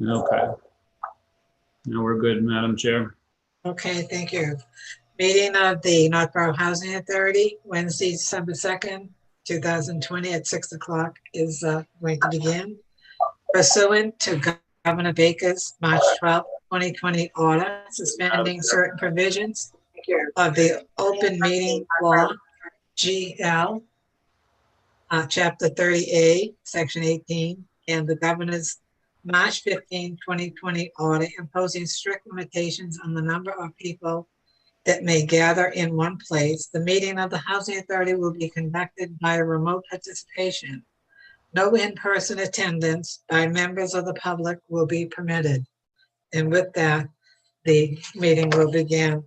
Okay. No, we're good, Madam Chair. Okay, thank you. Meeting of the Northborough Housing Authority, Wednesday, December 2nd, 2020 at 6 o'clock is going to begin. Pursuant to Governor Baker's March 12th, 2020 order suspending certain provisions of the open meeting law, GL, Chapter 30A, Section 18, and the Governor's March 15, 2020 order imposing strict limitations on the number of people that may gather in one place. The meeting of the Housing Authority will be conducted by remote participation. No in-person attendance by members of the public will be permitted. And with that, the meeting will begin.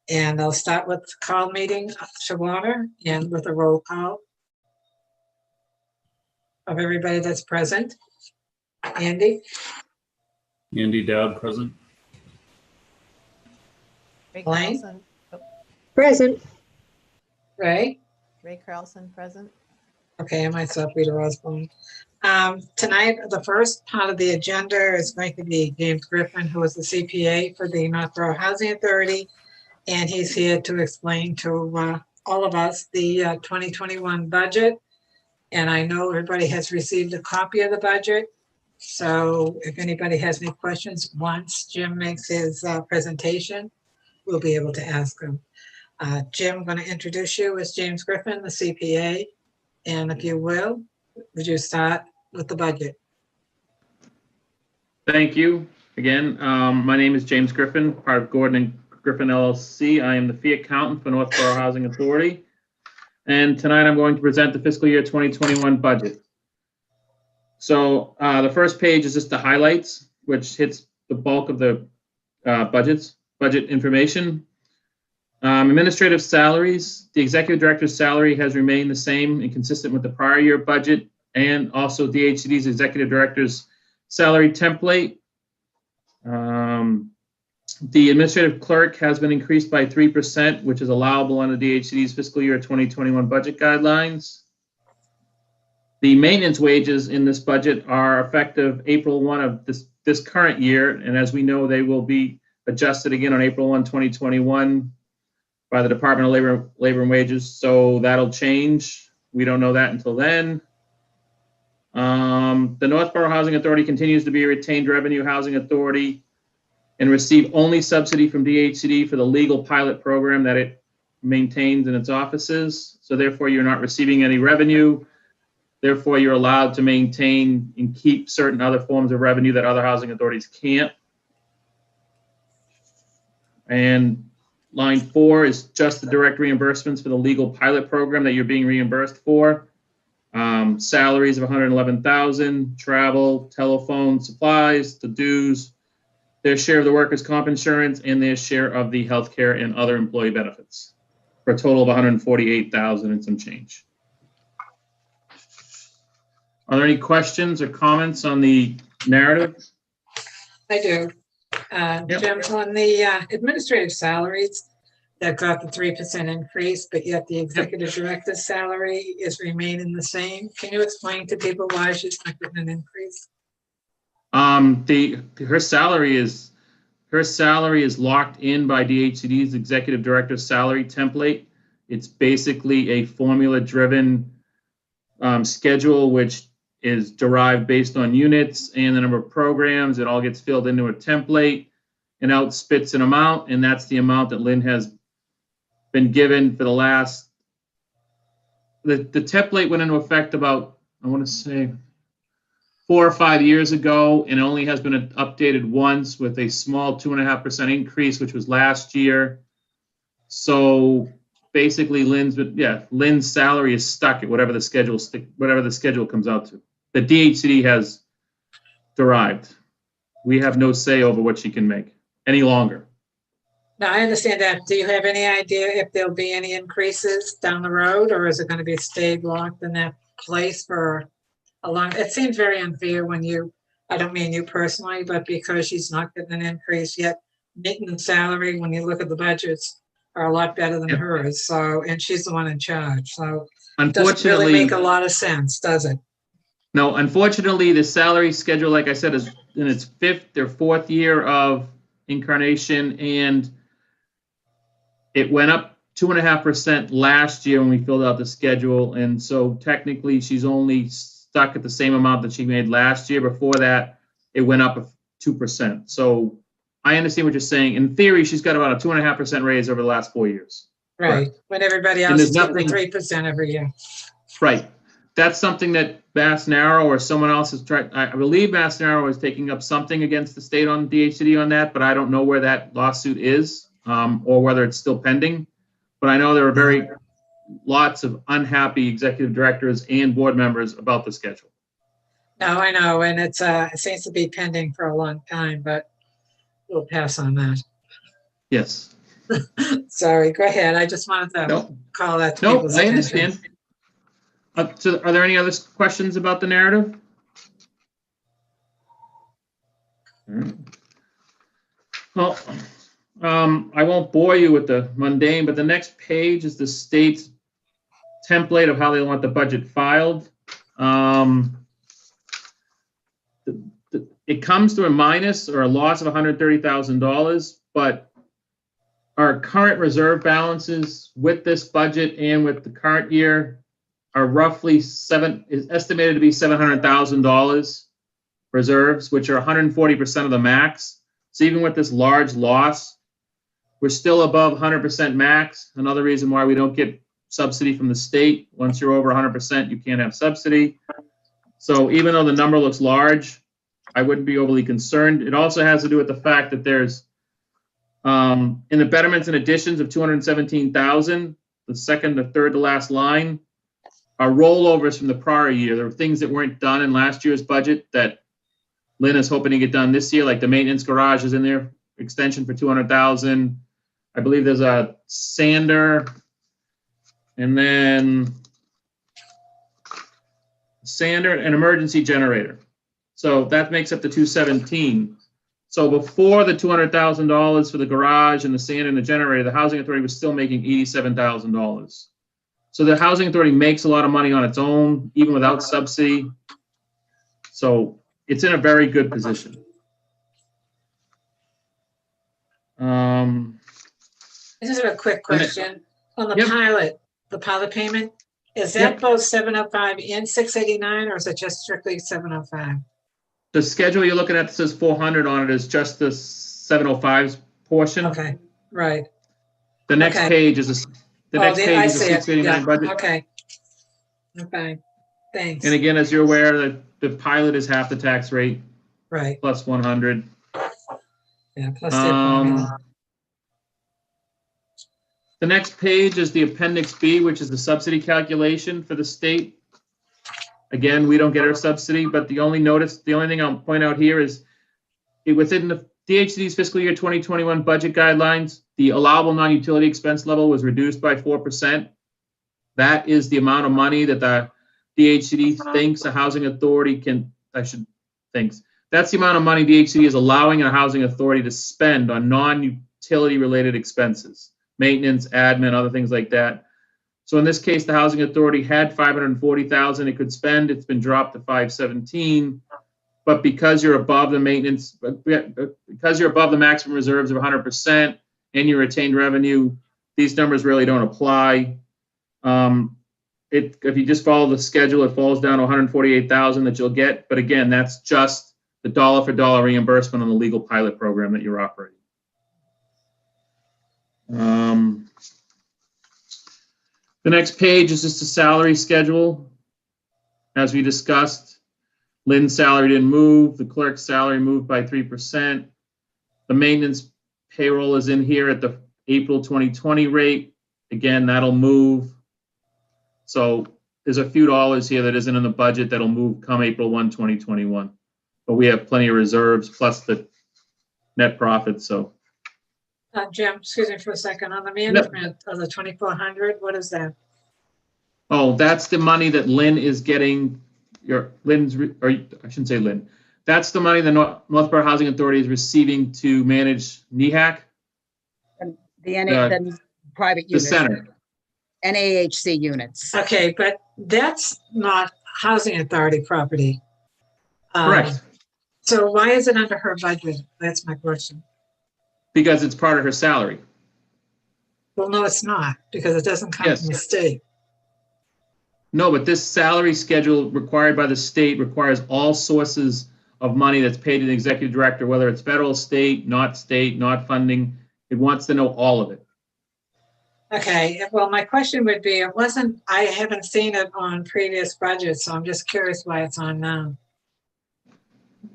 And I'll start with the call meeting of Shawana and with a roll call of everybody that's present. Andy? Andy Dowd, present. Ray Blaine? Carlson. Oh, Present. Ray? Ray Carlson, present. Okay, and myself, Rita Osborne. Tonight, the first part of the agenda is going to be James Griffin, who is the CPA for the Northborough Housing Authority. And he's here to explain to all of us the 2021 budget. And I know everybody has received a copy of the budget. So if anybody has any questions, once Jim makes his presentation, we'll be able to ask him. Jim, I'm going to introduce you as James Griffin, the CPA. And if you will, would you start with the budget? Thank you. Again, my name is James Griffin, part of Gordon and Griffin LLC. I am the fee accountant for Northborough Housing Authority. And tonight I'm going to present the fiscal year 2021 budget. So the first page is just the highlights, which hits the bulk of the budget information. Administrative salaries, the executive director's salary has remained the same and consistent with the prior year budget, and also DHCD's executive director's salary template. The administrative clerk has been increased by 3%, which is allowable under DHCD's fiscal year 2021 budget guidelines. The maintenance wages in this budget are effective April 1 of this current year, and as we know, they will be adjusted again on April 1, 2021 by the Department of Labor and Wages, so that'll change. We don't know that until then. The Northborough Housing Authority continues to be a retained revenue housing authority and receive only subsidy from DHCD for the legal pilot program that it maintains in its offices. So therefore, you're not receiving any revenue. Therefore, you're allowed to maintain and keep certain other forms of revenue that other housing authorities can't. And line 4 is just the direct reimbursements for the legal pilot program that you're being reimbursed for. Salaries of $111,000, travel, telephone, supplies, the dues, their share of the workers' comp insurance, and their share of the healthcare and other employee benefits, for a total of $148,000 and some change. Are there any questions or comments on the narrative? I do. Jim, on the administrative salaries, that got the 3% increase, but yet the executive director's salary is remaining the same. Can you explain to people why she's not getting an increase? Her salary is locked in by DHCD's executive director's salary template. It's basically a formula-driven schedule, which is derived based on units and the number of programs. It all gets filled into a template and out spits an amount, and that's the amount that Lynn has been given for the last. The template went into effect about, I want to say, 4 or 5 years ago, and it only has been updated once with a small 2.5% increase, which was last year. So basically, Lynn's salary is stuck at whatever the schedule comes out to. The DHCD has derived. We have no say over what she can make any longer. Now, I understand that. Do you have any idea if there'll be any increases down the road, or is it going to be stayed locked in that place for a long? It seems very unfair when I don't mean you personally, but because she's not getting an increase yet, maintenance salary, when you look at the budgets, are a lot better than hers. So, and she's the one in charge. So it doesn't really make a lot of sense, does it? No, unfortunately, the salary schedule, like I said, is in its fifth or fourth year of incarnation, and it went up 2.5% last year when we filled out the schedule, and so technically she's only stuck at the same amount that she made last year. Before that, it went up 2%. So I understand what you're saying. In theory, she's got about a 2.5% raise over the last 4 years. Right, when everybody And else there's is getting nothing- 3% every year. Right. That's something that Mass Narrow or someone else has tried. I believe Mass Narrow is taking up something against the state on DHCD on that, but I don't know where that lawsuit is, or whether it's still pending. But I know there are lots of unhappy executive directors and board members about the schedule. No, I know, and it seems to be pending for a long time, but we'll pass on that. Yes. Sorry, go ahead. I just wanted to No, call that to no, people's I attention. understand. So are there any other questions about the narrative? All right. Well, I won't bore you with the mundane, but the next page is the state's template of how they want the budget filed. It comes to a minus or a loss of $130,000, but our current reserve balances with this budget and with the current year are roughly is estimated to be $700,000 reserves, which are 140% of the max. So even with this large loss, we're still above 100% max. Another reason why we don't get subsidy from the state. Once you're over 100%, you can't have subsidy. So even though the number looks large, I wouldn't be overly concerned. It also has to do with the fact that there's in the betterments and additions of 217,000, the second to third to last line, are rollovers from the prior year. There were things that weren't done in last year's budget that Lynn is hoping to get done this year, like the maintenance garage is in there, extension for 200,000. I believe there's a sander, and then sander and emergency generator. So that makes up the 217. So before the $200,000 for the garage and the sander and the generator, the housing authority was still making $87,000. So the housing authority makes a lot of money on its own, even without subsidy. So it's in a very good position. I just have a quick question. On the Yep. the pilot payment, is that Yep. both 705 and 689, or is it just strictly 705? The schedule you're looking at that says 400 on it is just the 705s portion. Okay, right. The next Okay. page is the next I page is the see it. 689 Yeah, budget. okay. Okay, thanks. And again, as you're aware, the pilot is half the tax rate Right, plus 100. yeah, plus their formula. The next page is the Appendix B, which is the subsidy calculation for the state. Again, we don't get our subsidy, but the only thing I'll point out here is within the DHCD's fiscal year 2021 budget guidelines, the allowable non-utility expense level was reduced by 4%. That is the amount of money that the DHCD thinks a housing authority that's the amount of money DHCD is allowing a housing authority to spend on non-utility related expenses, maintenance, admin, other things like that. So in this case, the housing authority had 540,000 it could spend. It's been dropped to 517. But because you're above the maintenance, because you're above the maximum reserves of 100% and your retained revenue, these numbers really don't apply. If you just follow the schedule, it falls down to 148,000 that you'll get. But again, that's just the dollar for dollar reimbursement on the legal pilot program that you're operating. The next page is just a salary schedule. As we discussed, Lynn's salary didn't move. The clerk's salary moved by 3%. The maintenance payroll is in here at the April 2020 rate. Again, that'll move. So there's a few dollars here that isn't in the budget that'll move come April 1, 2021. But we have plenty of reserves plus the net profit, so. Jim, excuse me for a second. On the management of the 2,400, what is that? Oh, that's the money that Lynn is getting, or I shouldn't say Lynn. That's the money the Northborough Housing Authority is receiving to manage NEHAC, The private the units, center. NAHC units. Okay, but that's not Housing Authority property. Correct, So why is it under her budget? That's my question. because it's part of her salary. Well, no, it's not, because it doesn't come from the Yes. state. No, but this salary schedule required by the state requires all sources of money that's paid to the executive director, whether it's federal, state, not funding. It wants to know all of it. Okay, well, my question would be, I haven't seen it on previous budgets, so I'm just curious why it's on now.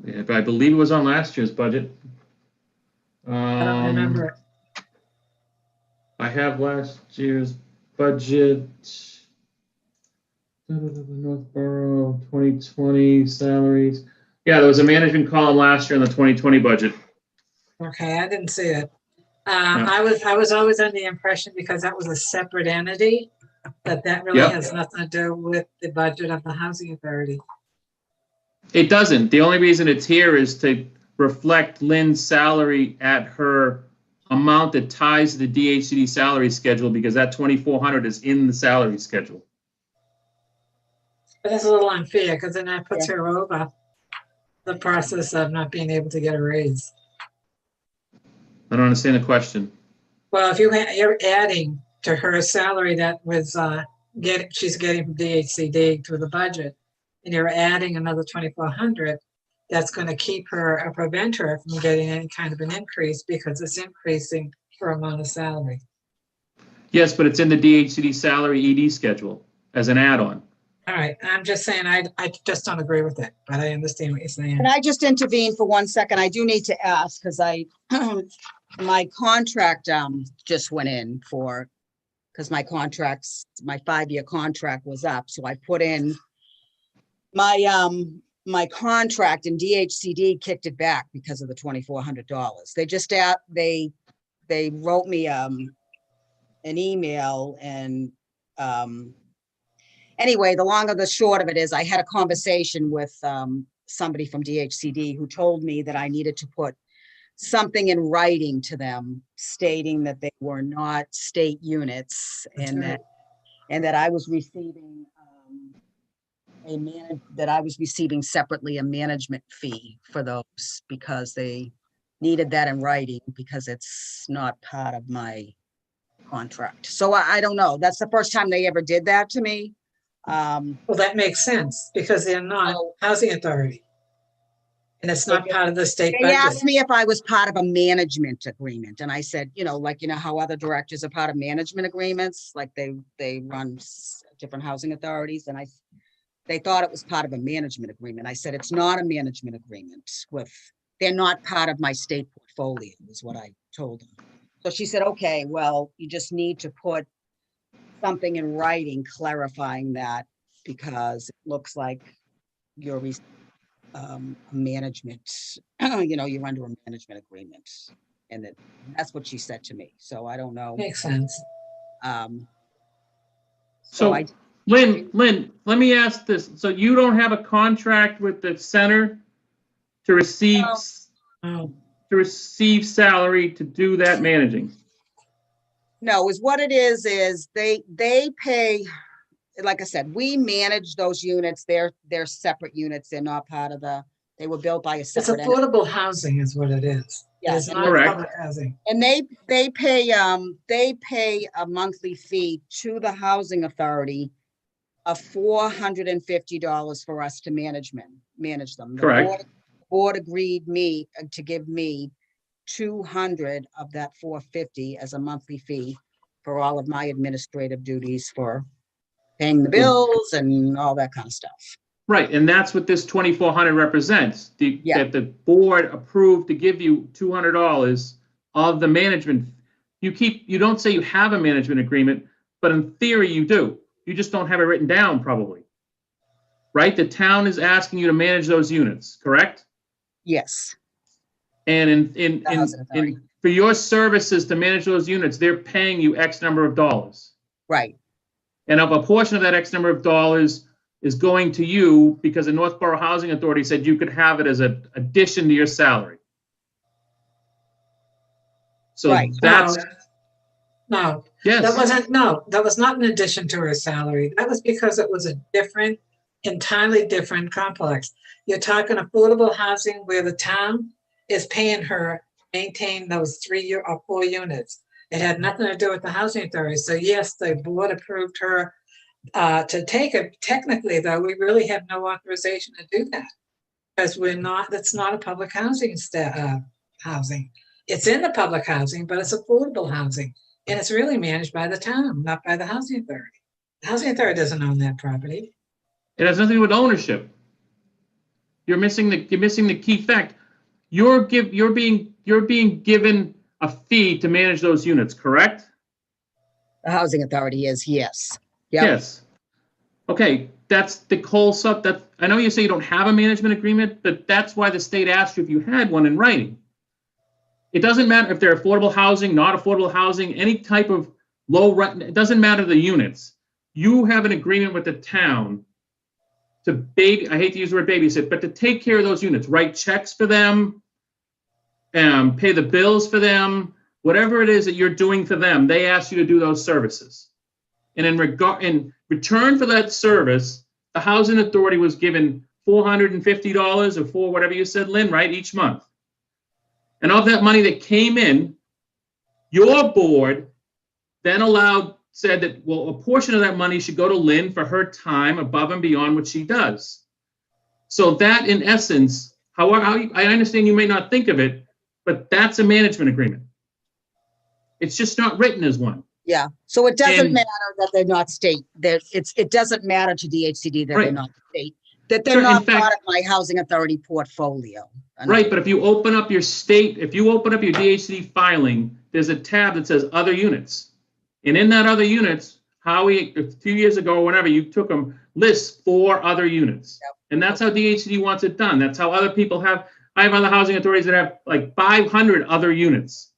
If I believe it was on last year's budget. I don't remember it. I have last year's budget. Northborough 2020 salaries. Yeah, there was a management column last year in the 2020 budget. Okay, I didn't see it. I was always under the impression, because that was a separate entity, that really Yep. has nothing to do with the budget of the Housing Authority. It doesn't. The only reason it's here is to reflect Lynn's salary at her amount that ties to the DHCD salary schedule, because that 2,400 is in the salary schedule. But that's a little unfair, because then that puts her over the process of not being able to get a raise. I don't understand the question. Well, if you're adding to her salary that was she's getting from DHCD to the budget, and you're adding another 2,400, that's going to keep her or prevent her from getting any kind of an increase, because it's increasing her amount of salary. Yes, but it's in the DHCD salary ED schedule as an add-on. All right, I'm just saying, I just don't agree with it, but I understand what you're saying. Can I just intervene for 1 second? I do need to ask, because my contract just went in because my 5-year contract was up. So I put in my contract, and DHCD kicked it back because of the $2,400. They just they wrote me an email, and anyway, the long of the short of it is, I had a conversation with somebody from DHCD who told me that I needed to put something in writing to them stating that they were not state units, That's and right. that I was receiving separately a management fee for those, because they needed that in writing, because it's not part of my contract. So I don't know. That's the first time they ever did that to me. Well, that makes sense, because they're not Housing Authority. And it's not part of the state They asked budget. me if I was part of a management agreement, and I said, how other directors are part of management agreements, like they run different housing authorities, and they thought it was part of a management agreement. I said, it's not a management agreement they're not part of my state portfolio, is what I told them. So she said, okay, well, you just need to put something in writing clarifying that, because it looks like you're management, you're under a management agreement. And that's what she said to me. So I don't know. Makes sense. So Lynn, let me ask this. So you don't have a contract with the center to receive Oh, salary to do that managing? No, is what it is they pay, like I said, we manage those units. They're separate units. They're not part of they were built by a it's separate entity. affordable housing is what it is. Yes, It's not correct. public housing. And they pay a monthly fee to the housing authority of $450 for us to manage them. The Correct. board agreed to give me 200 of that 450 as a monthly fee for all of my administrative duties, for paying the bills and all that kind of stuff. Right, and that's what this 2,400 represents. Yeah. That the board approved to give you $200 of the management. You don't say you have a management agreement, but in theory you do. You just don't have it written down, probably. Right? The town is asking you to manage those units, correct? Yes. And The housing authority. for your services to manage those units, they're paying you X number of dollars. Right. And of a portion of that X number of dollars is going to you because the Northborough Housing Authority said you could have it as an addition to your salary. So Right. that's, No, yes. that was not in addition to her salary. That was because it was a different entirely different complex. You're talking affordable housing where the town is paying her to maintain those 3 or 4 units. It had nothing to do with the housing authority. So yes, the board approved her to take it. Technically, though, we really have no authorization to do that because that's not a public housing housing. It's in the public housing, but it's affordable housing. And it's really managed by the town, not by the housing authority. The housing authority doesn't own that property. It has nothing to do with ownership. You're missing the key fact. You're being given a fee to manage those units, correct? The housing authority is, yes. Yep. Yes. Okay, that's the whole sub. That I know you say you don't have a management agreement, but that's why the state asked you if you had one in writing. It doesn't matter if they're affordable housing, not affordable housing, any type of low rent. It doesn't matter the units. You have an agreement with the town to I hate to use the word babysit, but to take care of those units, write checks for them, pay the bills for them, whatever it is that you're doing for them, they ask you to do those services. And in return for that service, the housing authority was given $450 or for whatever you said, Lynn, right, each month. And of that money that came in, your board then said that, well, a portion of that money should go to Lynn for her time above and beyond what she does. So that, in essence, however, I understand you may not think of it, but that's a management agreement. It's just not written as one. Yeah, so it doesn't And- matter that they're not state, it doesn't matter to DHCD that they're Right. not state, that they're Sure, in not fact- part of my housing authority portfolio. And Right, but if you open up your DHCD filing, there's a tab that says other units. And in that other units, Howie, a few years ago or whenever, you took them, lists 4 other units. Yep. And that's how DHCD wants it done. That's how other people I have other housing authorities that have like 500 other units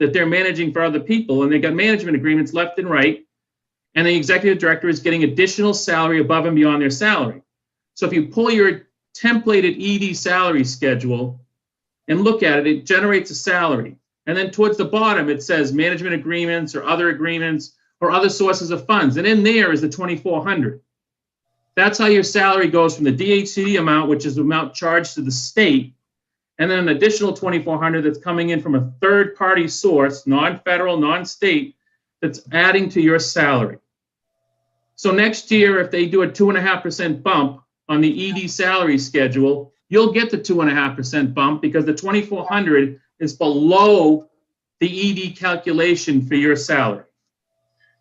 that they're managing for other people. And they got management agreements left and right. And the executive director is getting additional salary above and beyond their salary. So if you pull your templated ED salary schedule and look at it, it generates a salary. And then towards the bottom, it says management agreements or other agreements or other sources of funds. And in there is the 2,400. That's how your salary goes from the DHCD amount, which is the amount charged to the state, and then an additional 2,400 that's coming in from a third-party source, non-federal, non-state, that's adding to your salary. So next year, if they do a 2.5% bump on the ED salary schedule, you'll get the 2.5% bump because the 2,400 is below the ED calculation for your salary.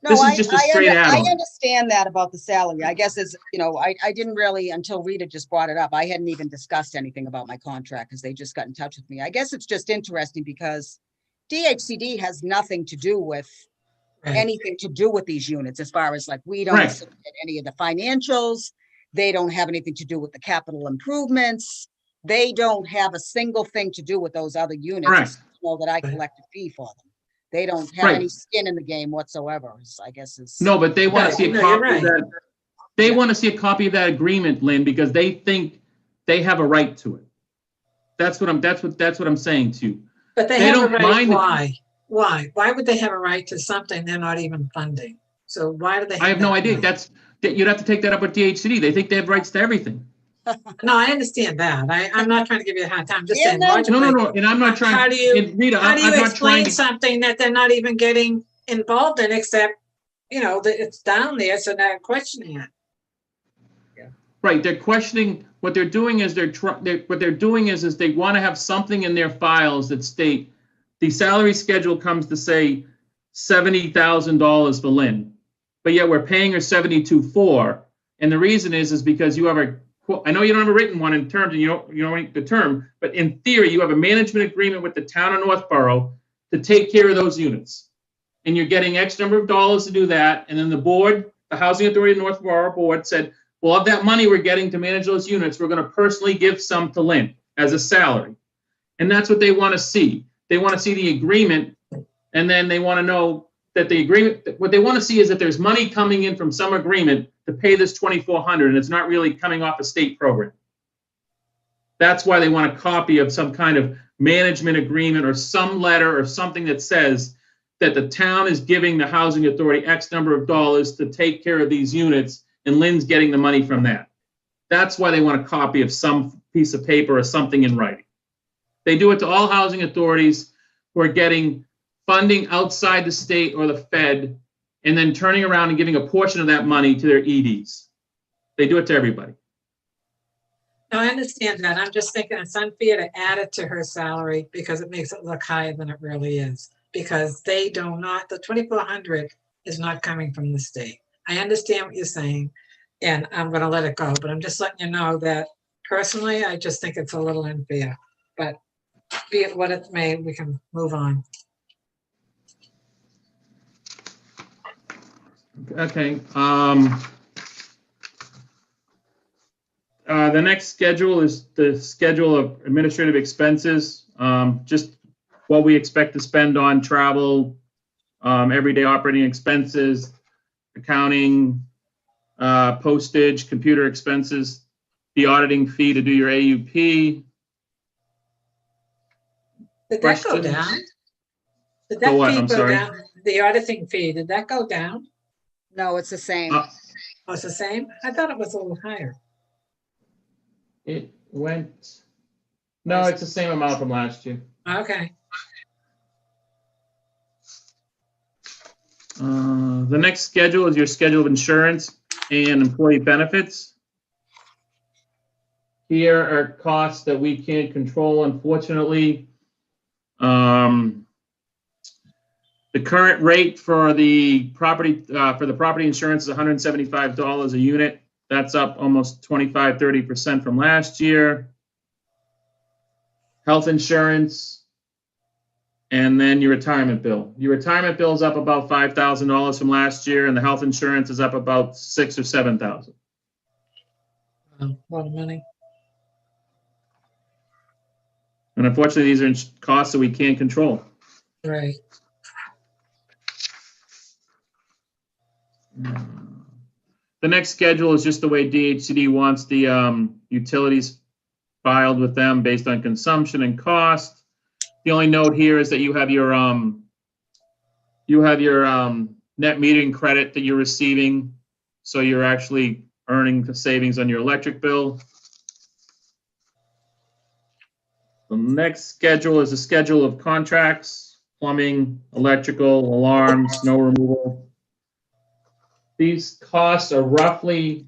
No, This is just a straight I add-on. understand that about the salary. I guess it's, I didn't really, until Rita just brought it up, I hadn't even discussed anything about my contract because they just got in touch with me. I guess it's just interesting because DHCD has nothing to do with Right. anything to do with these units as far as like, we don't Correct. submit any of the financials. They don't have anything to do with the capital improvements. They don't have a single thing to do with those other units. Correct. That I Right. collect a fee for them. They don't have Right. any skin in the game whatsoever, I guess is. No, but they want to Right. see a No, you're copy of right. that. They want to see a copy of that agreement, Lynn, because they think they have a right to it. That's what I'm saying to you. But they They have a don't right, mind it. why? Why? Why would they have a right to something they're not even funding? So why do they? I have no that idea. right? You'd have to take that up with DHCD. They think they have rights to everything. No, I understand that. I'm not trying to give you a hard time, just Yeah, saying. no. logically, No. And I'm not trying. How do you- and Rita, How do I'm you not trying explain to. something that they're not even getting involved in, except, that it's down there, so they're questioning it. Right, they're questioning, what they're doing is they want to have something in their files that state the salary schedule comes to say $70,000 for Lynn, but yet we're paying her $72,400. And the reason is because you have I know you don't have a written one in terms, and you don't the term, but in theory, you have a management agreement with the town of Northborough to take care of those units. And you're getting X number of dollars to do that. And then the Housing Authority of Northborough board said, well, of that money we're getting to manage those units, we're going to personally give some to Lynn as a salary. And that's what they want to see. They want to see the agreement, and then they want to know that the agreement, what they want to see is that there's money coming in from some agreement to pay this $2,400, and it's not really coming off a state program. That's why they want a copy of some kind of management agreement or some letter or something that says that the town is giving the housing authority X number of dollars to take care of these units, and Lynn's getting the money from that. That's why they want a copy of some piece of paper or something in writing. They do it to all housing authorities who are getting funding outside the state or the Fed, and then turning around and giving a portion of that money to their EDs. They do it to everybody. No, I understand that. I'm just thinking it's unfair to add it to her salary because it makes it look higher than it really is. Because they do not, the 2,400 is not coming from the state. I understand what you're saying, and I'm gonna let it go, but I'm just letting you know that personally, I just think it's a little unfair. But be it what it may, we can move on. Okay. The next schedule is the schedule of administrative expenses. Just what we expect to spend on travel, everyday operating expenses, accounting, postage, computer expenses, the auditing fee to do your AUP. Did that go Questions? down? Did Go that what? fee I'm go sorry. down? The auditing fee, did that go down? No, it's the same. Uh, Oh, it's the same? I thought it was a little higher. It went, no, it's the same amount from last year. Okay. The next schedule is your schedule of insurance and employee benefits. Here are costs that we can't control, unfortunately. The current rate for the property insurance is $175 a unit. That's up almost 25–30% from last year. Health insurance, and then your retirement bill. Your retirement bill is up about $5,000 from last year, and the health insurance is up about $6,000 or $7,000. A lot of money. And unfortunately, these are costs that we can't control. Right. The next schedule is just the way DHCD wants the utilities filed with them based on consumption and cost. The only note here is that you have your net metering credit that you're receiving, so you're actually earning the savings on your electric bill. The next schedule is a schedule of contracts: plumbing, electrical, alarms, snow removal. These costs are about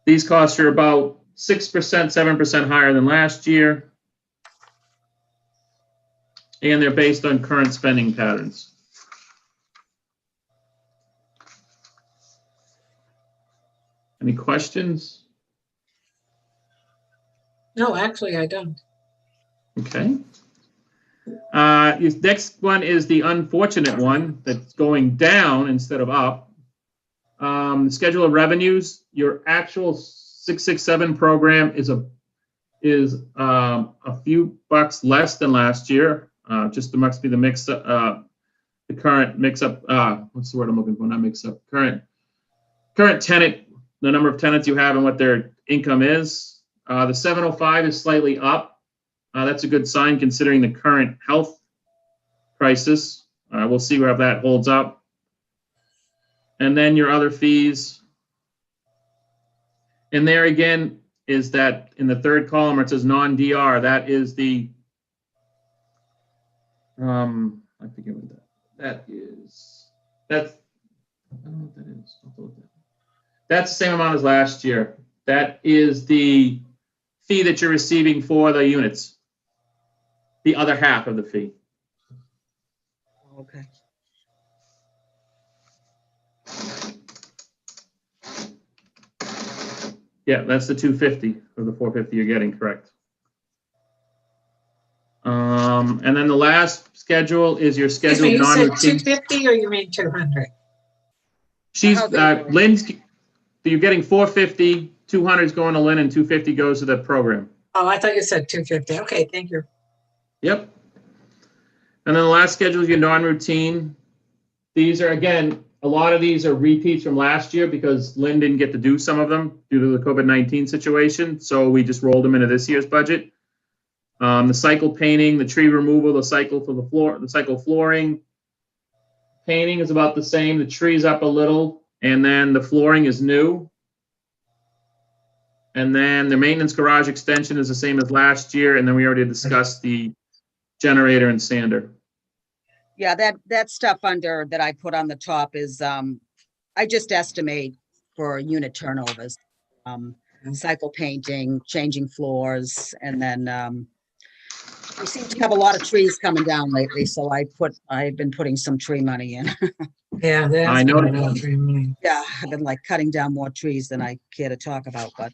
6%, 7% higher than last year. And they're based on current spending patterns. Any questions? No, actually, I don't. Okay. This next one is the unfortunate one that's going down instead of up. The schedule of revenues, your actual 667 program is a few bucks less than last year. Just must be the mix up, the current mix up. What's the word I'm looking for? Not mix up. Current tenant, the number of tenants you have and what their income is. The 705 is slightly up. That's a good sign considering the current health crisis. We'll see where that holds up. And then your other fees. And there again is that in the third column where it says non-DR, that is the, I forget what that is. I don't know what that is. I'll have to look at that. That's the same amount as last year. That is the fee that you're receiving for the units. The other half of the fee. Okay. Yeah, that's the 250 or the 450 you're getting, correct. And then the last schedule is your Excuse schedule me, of you said non-routine. 250 or you mean 200? Lynn's, you're getting 450, 200 is going to Lynn, and 250 goes to the program. Oh, I thought you said 250. Okay, thank you. Yep. And then the last schedule is your non-routine. These are, again, a lot of these are repeats from last year because Lynn didn't get to do some of them due to the COVID-19 situation. So we just rolled them into this year's budget. The cycle painting, the tree removal, the cycle for the floor, the cycle flooring. Painting is about the same. The tree's up a little, and then the flooring is new. And then the maintenance garage extension is the same as last year, and then we already discussed the generator and sander. Yeah, that stuff under that I put on the top is, I just estimate for unit turnovers. Cycle painting, changing floors, and then, we seem to have a lot of trees coming down lately, so I've been putting some tree money in. Yeah, that's. I know. Yeah, I've been like cutting down more trees than I care to talk about, but,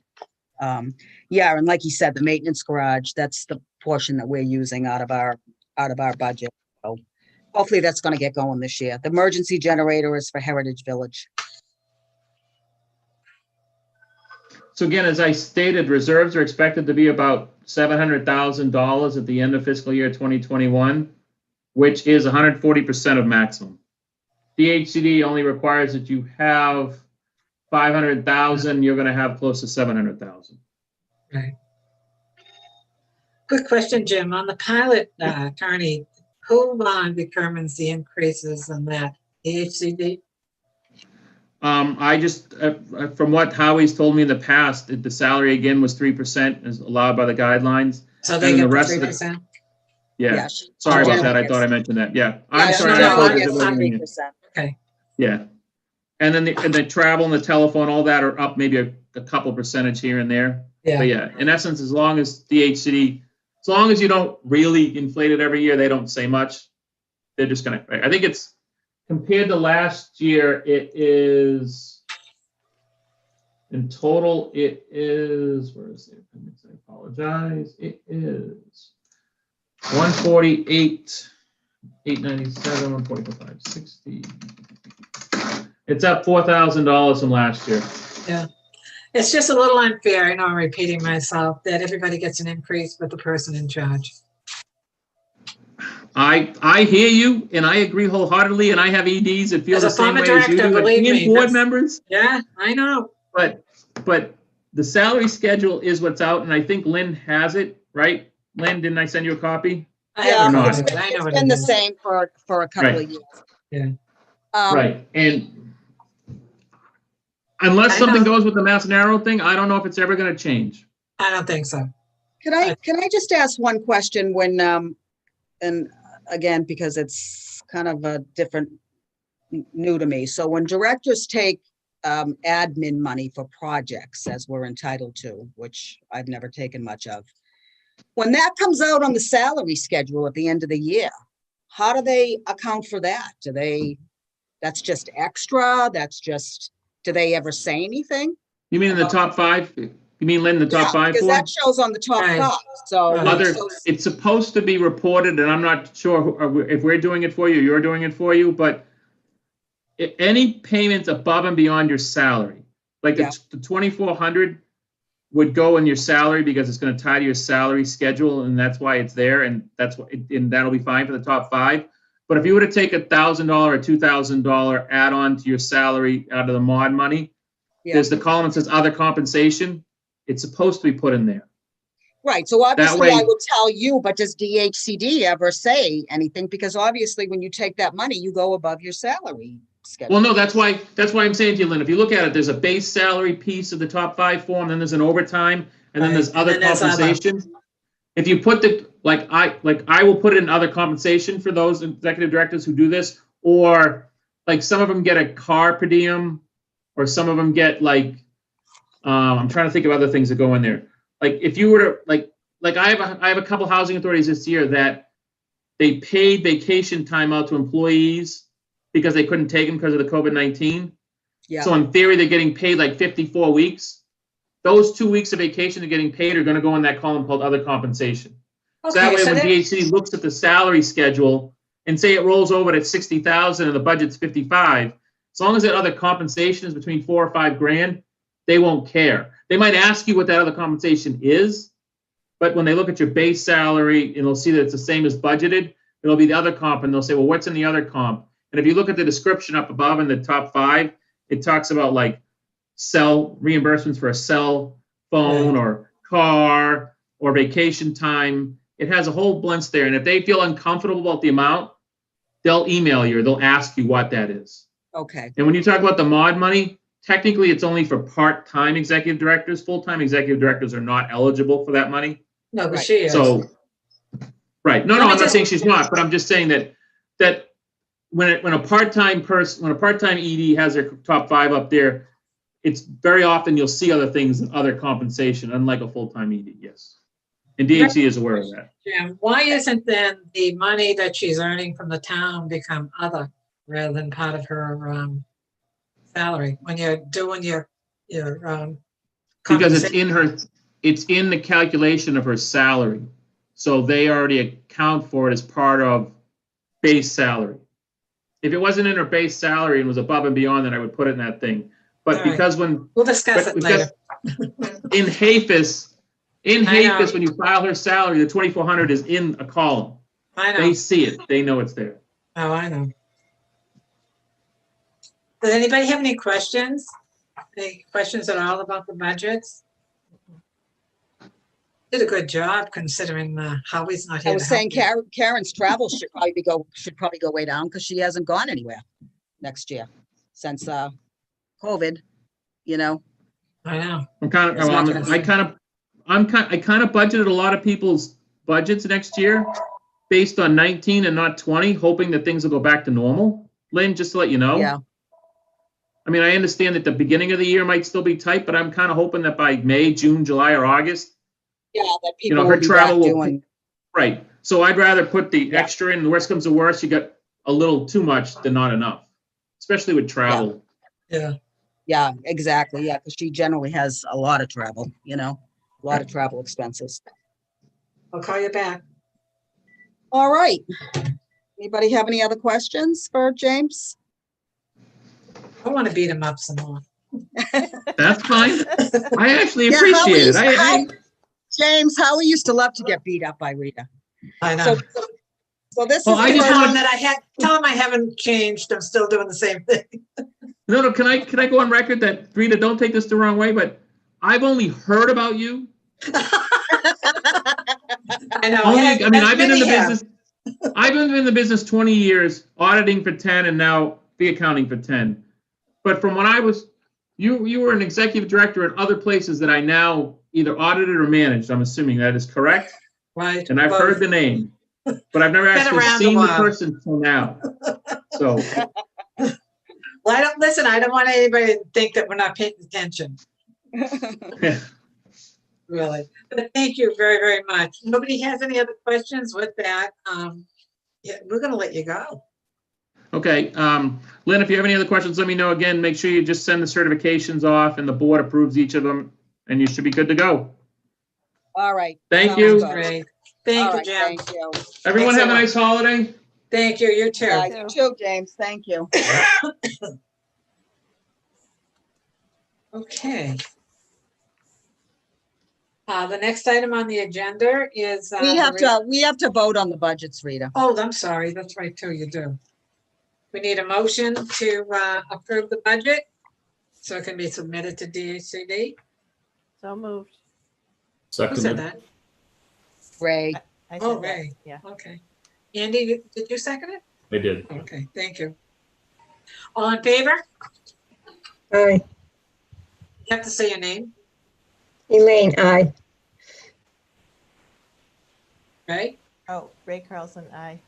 yeah, and like you said, the maintenance garage, that's the portion that we're using out of our budget. So hopefully that's gonna get going this year. The emergency generator is for Heritage Village. So again, as I stated, reserves are expected to be about $700,000 at the end of fiscal year 2021, which is 140% of maximum. DHCD only requires that you have 500,000, you're gonna have close to 700,000. Right. Quick question, Jim, on the pilot attorney, who determines the increases in that? DHCD? I just, from what Howie's told me in the past, the salary again was 3% as allowed by the guidelines. So they And the get the rest of the- 3%? Yeah, she- sorry about that. I Jennifer thought I gets- mentioned that. Yeah. Yeah, I'm she sorry. I generally thought it gets was in here. 3%. Okay, Yeah. And then the travel and the telephone, all that are up maybe a couple percentage here and there. yeah, But yeah, in essence, as long as DHCD, as long as you don't really inflate it every year, they don't say much. They're just gonna, I think it's, compared to last year, it is, in total, it is, where is the appendix? I apologize. It is 148, 897, 145, 560. It's up $4,000 from last year. yeah. It's just a little unfair, I know I'm repeating myself, that everybody gets an increase but the person in charge. I hear you, and I agree wholeheartedly, and I have EDs that feel As the a same former way as you director, do, believe and me, board that's- members, Yeah, I know. but the salary schedule is what's out, and I think Lynn has it, right? Lynn, didn't I send you a copy? I Yeah, have a not. copy of it's it. I know it's what been it the is. same for a couple Right. of years. Yeah. Right, and unless I something know. goes with the Mass Narrow thing, I don't know if it's ever gonna change. I don't think so. Can I just ask one question when, and again, because it's kind of a different, new to me. So when directors take admin money for projects, as we're entitled to, which I've never taken much of, when that comes out on the salary schedule at the end of the year, how do they account for that? That's just extra? Do they ever say anything? You mean in the top five? You mean Lynn, the top five Because for? that shows on the top Right. 5, so. Right. Other, it's supposed to be reported, and I'm not sure if we're doing it for you, you're doing it for you, but any payments above and beyond your salary, like Yeah. the 2,400 would go in your salary because it's going to tie to your salary schedule, and that's why it's there, and and that'll be fine for the top 5. But if you were to take $1,000 or $2,000 add-on to your salary out of the mod money, Yeah. there's the column that says other compensation. It's supposed to be put in there. Right, so obviously I way- would tell you, but does DHCD ever say anything? Because obviously when you take that money, you go above your salary schedule. Well, no, that's why I'm saying to you, Lynn, if you look at it, there's a base salary piece of the top 5 form, then there's an overtime, and then there's Right, other and then there's other. compensation. If you put I will put in other compensation for those executive directors who do this, or like some of them get a car per diem, or some of them get like, I'm trying to think of other things that go in there. Like if you were to like I have a couple housing authorities this year that they paid vacation time out to employees because they couldn't take them because of the COVID-19. Yeah, So in theory, they're getting paid like 54 weeks. Those 2 weeks of vacation they're getting paid are going to go in that column called other compensation. So that Okay, way, so when that- DHC looks at the salary schedule and say it rolls over at 60,000 and the budget's 55, as long as that other compensation is between 4 or 5 grand, they won't care. They might ask you what that other compensation is, but when they look at your base salary and they'll see that it's the same as budgeted, it'll be the other comp, and they'll say, well, what's in the other comp? And if you look at the description up above in the top 5, it talks about like cell reimbursements for a cell phone Right. or car or vacation time. It has a whole bunch there. And if they feel uncomfortable about the amount, they'll email you or they'll ask you what that is. okay, And when you talk about the mod money, technically it's only for part-time executive directors. Full-time executive directors are not eligible for that money. No, but Right. she is. So, right, no, Let no, me I'm not just- saying she's not, but I'm just saying that when a part-time person, when a part-time ED has their top 5 up there, it's very often you'll see other things, other compensation, unlike a full-time ED, yes. And DHC is aware of that. Jim, why isn't then the money that she's earning from the town become other rather than part of her salary when you're doing your Because it's compensation? it's in the calculation of her salary. So they already account for it as part of base salary. If it wasn't in her base salary and was above and beyond, then I would put it in that thing. But All right. because when, We'll discuss but it later. because in HAFIS, I know. when you file her salary, the 2,400 is in a column. I know. They see it. They know it's there. Oh, I know. Does anybody have any questions? Any questions at all about the budgets? Did a good job considering Howie's not I here. was to help saying you. Karen's travel should probably go way down because she hasn't gone anywhere next year since COVID, you know. I know. I'm kind of, It's not gonna I kind of budgeted a lot of people's budgets next year based on 19 and not 20, hoping that things will go back to normal. Lynn, just to let you know. Yeah, I mean, I understand that the beginning of the year might still be tight, but I'm kind of hoping that by May, June, July, or August, yeah, that you people know, will her be travel back will, doing, right. So I'd rather put the Yeah. extra in, the worst comes to worst, you got a little too much than not enough, especially with travel. Yeah. yeah, exactly, yeah, because she generally has a lot of travel, you know, a lot of travel expenses. I'll call you back. All right. Anybody have any other questions for James? I want to beat him up some more. That's fine. I actually Yeah, appreciate it. James, Howie used to love to get beat up by Rita. I So, know. so this Well, is I the just Tell first- him that tell him I haven't changed. I'm still doing the same thing. No, can I go on record that, Rita, don't take this the wrong way, but I've only heard about you. I know. I mean, I've been in the Many have. business, I've been in the business 20 years, auditing for 10 and now fee accounting for 10. But from when I was, you were an executive director at other places that I now either audited or managed. I'm assuming that is correct. Right. And I've both. heard the name, but I've never Been actually around a seen the while. person till now. So, Well, I don't want anybody to think that we're not paying attention, really. But thank you very, very much. Nobody has any other questions with that? Yeah, we're gonna let you go. okay, Lynn, if you have any other questions, let me know. Again, make sure you just send the certifications off and the board approves each of them and you should be good to go. All right. Thank sounds you. good. Great. All Thank you, right, Jim. Thank you. Everyone Thanks a have a lot. nice holiday. Thank you. You too. Yeah, you too, James. Thank you. Okay. The next item on the agenda is. We have to vote on the budgets, Rita. Oh, I'm sorry. That's right, too. You do. We need a motion to approve the budget so it can be submitted to DHCD. So moved. Who said Seconded. that? Ray, I Oh, said that, Ray. yeah. Okay. Andy, did you second it? I did. Okay, thank you. All in favor? Aye. You have to say your name, Elaine, aye. right? Oh, Ray Carlson, aye.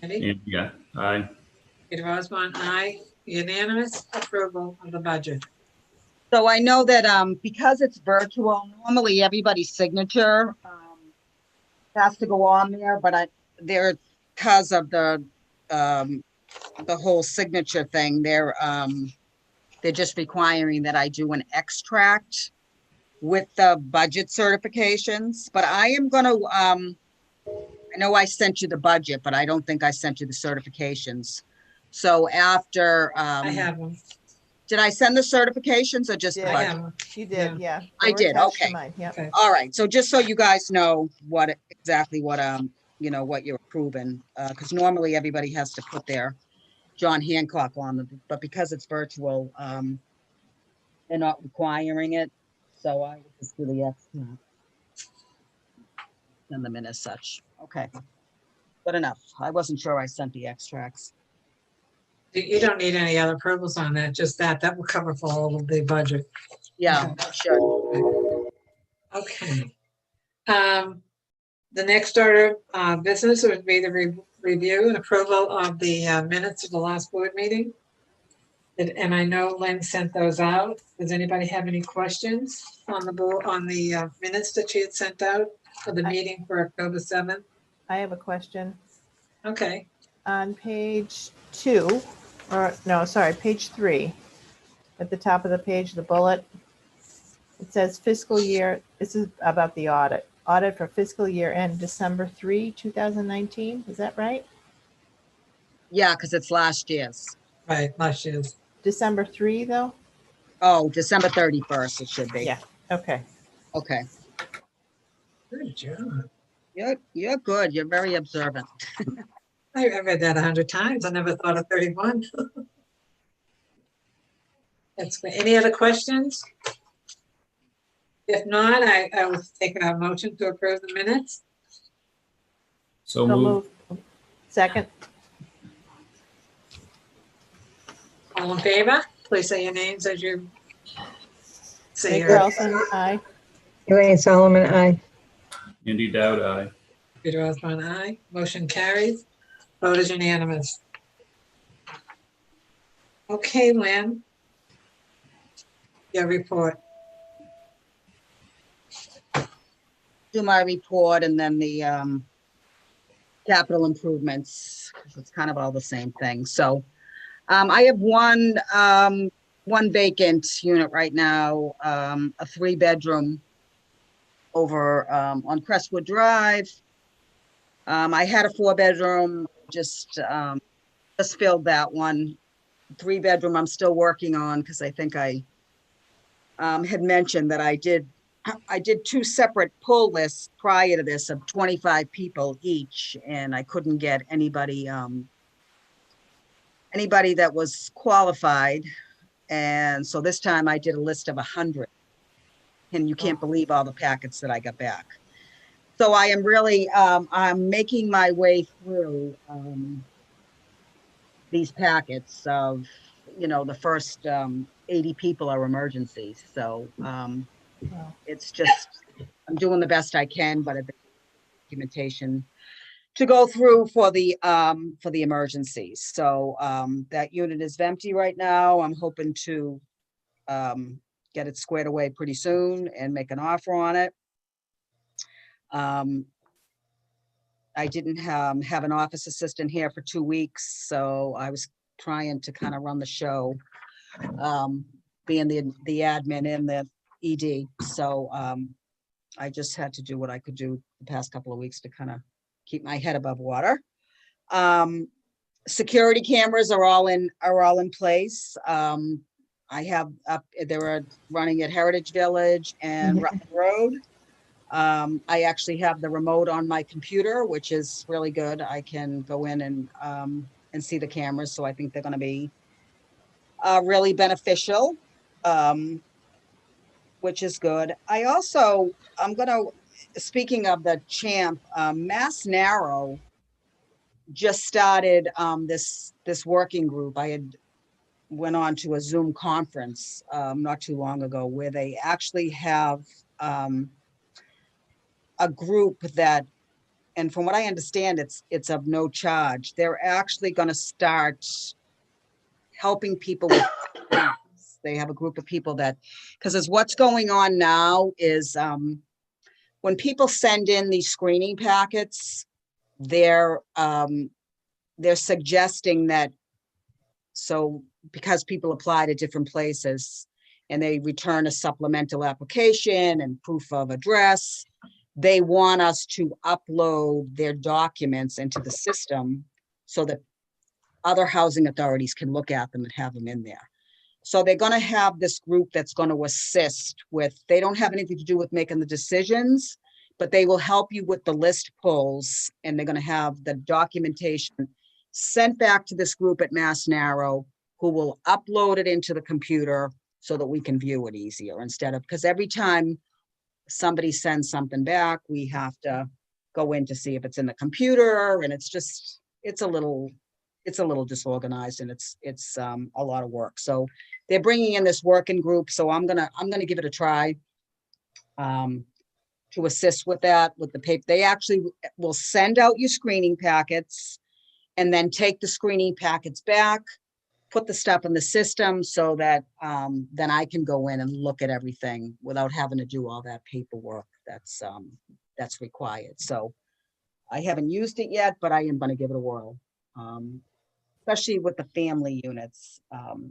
Andy? And yeah, aye. Peter Osborne, aye. Unanimous approval of the budget. so I know that because it's virtual, normally everybody's signature has to go on there, but because of the whole signature thing, they're just requiring that I do an extract with the budget certifications, but I am gonna, I know I sent you the budget, but I don't think I sent you the certifications. So after, I have them. did I send the certifications or just the Yeah. I budget? have them. You did, yeah. I They were did, attached to okay. mine, Yep. Okay. All right, so just so you guys know exactly what you're approving, because normally everybody has to put their John Hancock on them, but because it's virtual, they're not requiring it, so I would just do the extract. Send them in as such, okay. Good enough, I wasn't sure I sent the extracts. You don't need any other approvals on that, just that. That will cover for all of the budget. Yeah, sure. Okay. The next order of business would be the review and approval of the minutes of the last board meeting. And I know Lynn sent those out. Does anybody have any questions on the board, on the minutes that she had sent out for the meeting for October 7th? I have a question. Okay, On page 2, or no, sorry, page 3, at the top of the page, the bullet, it says fiscal year, this is about the audit. Audit for fiscal year end December 3, 2019. Is that right? Yeah, because it's last year's. right, last year's. December 3, though? Oh, December 31st it should be. Yeah. Okay. Okay. Good job. You're good. You're very observant. I read that 100 times. I never thought of 31. That's great. Any other questions? If not, I will take a motion to approve the minutes. So So moved. move. Second. All in favor? Please say your names as you say Ray your. Carlson, aye. Elaine Solomon, aye. Andy Dowd, aye. Peter Osborne, aye. Motion carries. Vote is unanimous. Okay, Lynn. Your report. Do my report and then the capital improvements, 'cause it's kind of all the same thing. So I have one vacant unit right now, a 3-bedroom over on Crestwood Drive. I had a 4-bedroom, just filled that one. 3-bedroom I'm still working on because I think I had mentioned that I did 2 separate pull lists prior to this of 25 people each, and I couldn't get anybody that was qualified. And so this time I did a list of 100, and you can't believe all the packets that I got back. So I am really, I'm making my way through these packets of, the first 80 people are emergencies. So Wow. it's just, I'm doing the best I can, but the documentation to go through for the emergencies. So that unit is empty right now. I'm hoping to get it squared away pretty soon and make an offer on it. I didn't have an office assistant here for 2 weeks, so I was trying to kind of run the show, being the admin and the ED. So I just had to do what I could do the past couple of weeks to kind of keep my head above water. Security cameras are all in place. I have they were running at Heritage Village and Rutland Road. I actually have the remote on my computer, which is really good. I can go in and see the cameras. So I think they're going to be really beneficial, which is good. Speaking of the CHAMP, Mass Narrow just started this working group. I had went on to a Zoom conference not too long ago where they actually have a group that, and from what I understand, it's of no charge. They're actually going to start helping people with they have a group of people that, because as what's going on now is when people send in these screening packets, they're suggesting that, so because people apply to different places and they return a supplemental application and proof of address, they want us to upload their documents into the system so that other housing authorities can look at them and have them in there. So they're going to have this group that's going to assist with, they don't have anything to do with making the decisions, but they will help you with the list pulls, and they're going to have the documentation sent back to this group at Mass Narrow, who will upload it into the computer so that we can view it easier instead of, because every time somebody sends something back, we have to go in to see if it's in the computer, and it's a little it's a little disorganized and it's a lot of work. So they're bringing in this working group, so I'm gonna give it a try. To assist with that, with the paper. They actually will send out your screening packets and then take the screening packets back, put the stuff in the system so that then I can go in and look at everything without having to do all that paperwork that's required. So I haven't used it yet, but I am going to give it a whirl. Especially with the family units.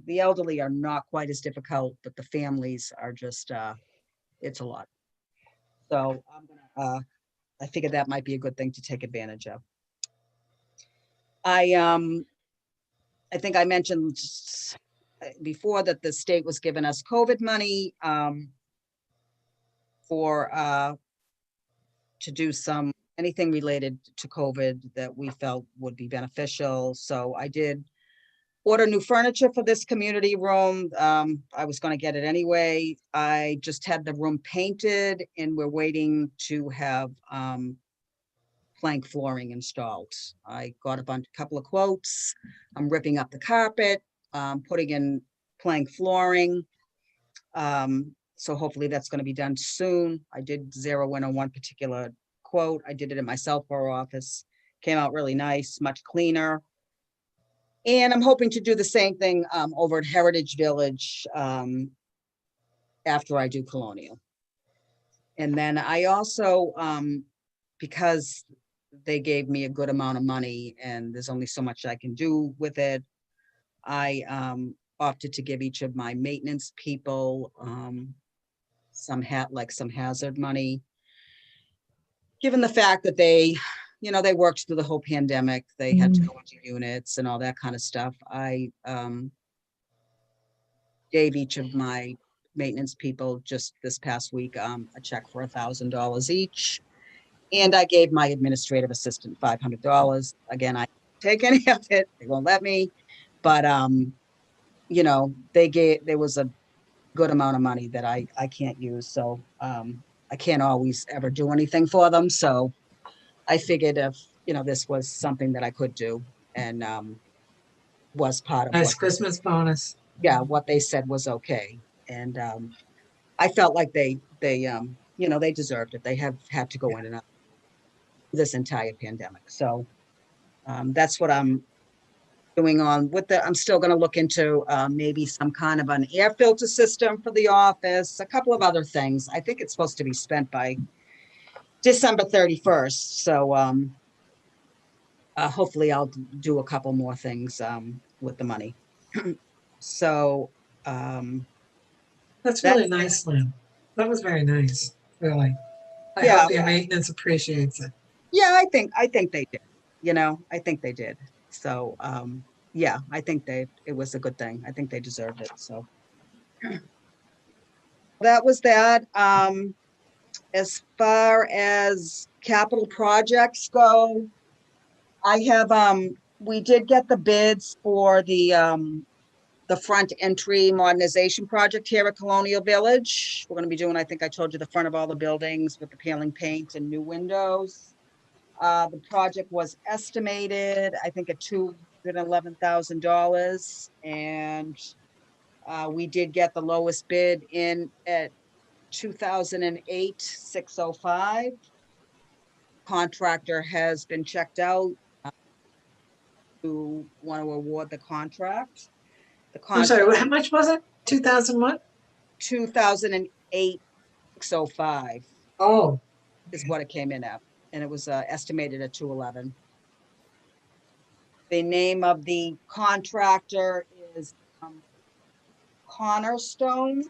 The elderly are not quite as difficult, but the families are just, it's a lot. So I figured that might be a good thing to take advantage of. I think I mentioned before that the state was giving us COVID money for to do anything related to COVID that we felt would be beneficial. So I did order new furniture for this community room. I was going to get it anyway. I just had the room painted and we're waiting to have plank flooring installed. I got a couple of quotes. I'm ripping up the carpet, putting in plank flooring. So hopefully that's going to be done soon. I did zero in on one particular quote. I did it in my Southborough office. Came out really nice, much cleaner. And I'm hoping to do the same thing over at Heritage Village after I do Colonial. And then I also, because they gave me a good amount of money and there's only so much I can do with it, I opted to give each of my maintenance people some hazard money. Given the fact that they worked through the whole pandemic, they had to go into units and all that kind of stuff. I gave each of my maintenance people just this past week a check for $1,000 each. And I gave my administrative assistant $500. Again, I take any of it, they won't let me, but there was a good amount of money that I can't use. So I can't always ever do anything for them. So I figured if, this was something that I could do and was part of Nice Christmas bonus. what they said was okay. And I felt like they deserved it. They have had to go in and out this entire pandemic. So that's what I'm doing on with I'm still going to look into maybe some kind of an air filter system for the office, a couple of other things. I think it's supposed to be spent by December 31st. So hopefully I'll do a couple more things with the money. So That's really nice, Lynn. That was very nice, really. I hope your maintenance appreciates it. Yeah, I think they did. I think they did. So I think it was a good thing. I think they deserved it. So that was that. As far as capital projects go, I have we did get the bids for the front entry modernization project here at Colonial Village. We're going to be doing, I think I told you, the front of all the buildings with the peeling paint and new windows. The project was estimated, I think, at $211,000, and we did get the lowest bid in at $2,008,605. Contractor has been checked out. Who want to award the contract? I'm sorry, how much was it? 2000 what? 2008,605. Oh, is what it came in at, and it was estimated at 211. The name of the contractor is Cornerstone.